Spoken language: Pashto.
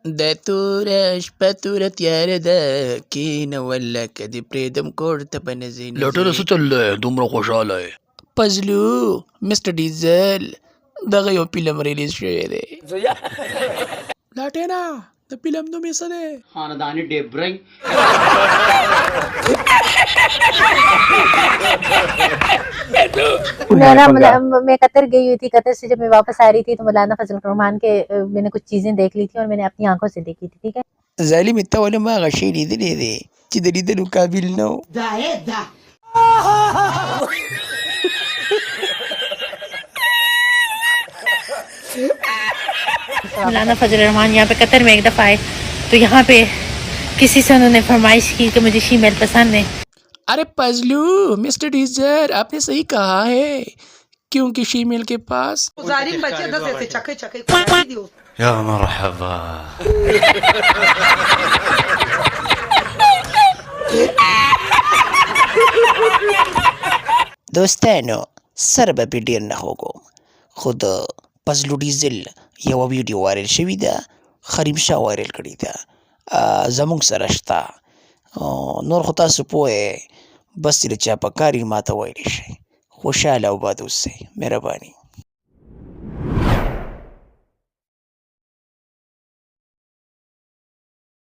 د توره شپه توره تیاره ده کینه ولکه د پرېدم کور ته په نځې لټره څه چل دی دومره خوشحاله یې؟ پزلو مستر ډیزل دغه یو فلم ریلیز شوی دی. لاټینا د فلم نوم یې څه دی؟ خاندانی ډیبرنګ. मैं कतर गई हुई थी। कतर से जब मैं वापस आ रही थी तो मौलाना फजल रहमान के मैंने कुछ चीजें देख ली थी और मैंने अपनी आंखों से देखी थी। ठीक है ظالم ته ولې ما هغه شی لیدلی دی چې د لیدلو قابل نه و. मौलाना फजल रहमान यहाँ पे कतर में एक दफा आए तो यहाँ पे किसी से उन्होंने फरमाइश की कि मुझे शीमेल पसंद है। अरे पजलू मिस्टर डीजर आपने सही कहा है क्योंकि शीमेल के पास जालिम बच्चे 10 ऐसे चके चके दियो. या मरहबा. دوستانو سره به ډیر نه هوګو خو د پزلو ډیزل یوه ویډیو وایرل شوې ده خریم شاه وایرل کړې ده زموږ سره شته نور خو تاسو پوه یې بس چې د چا په کار یې ماته ویلی شئ خوشحاله او باد اوسئ مهرباني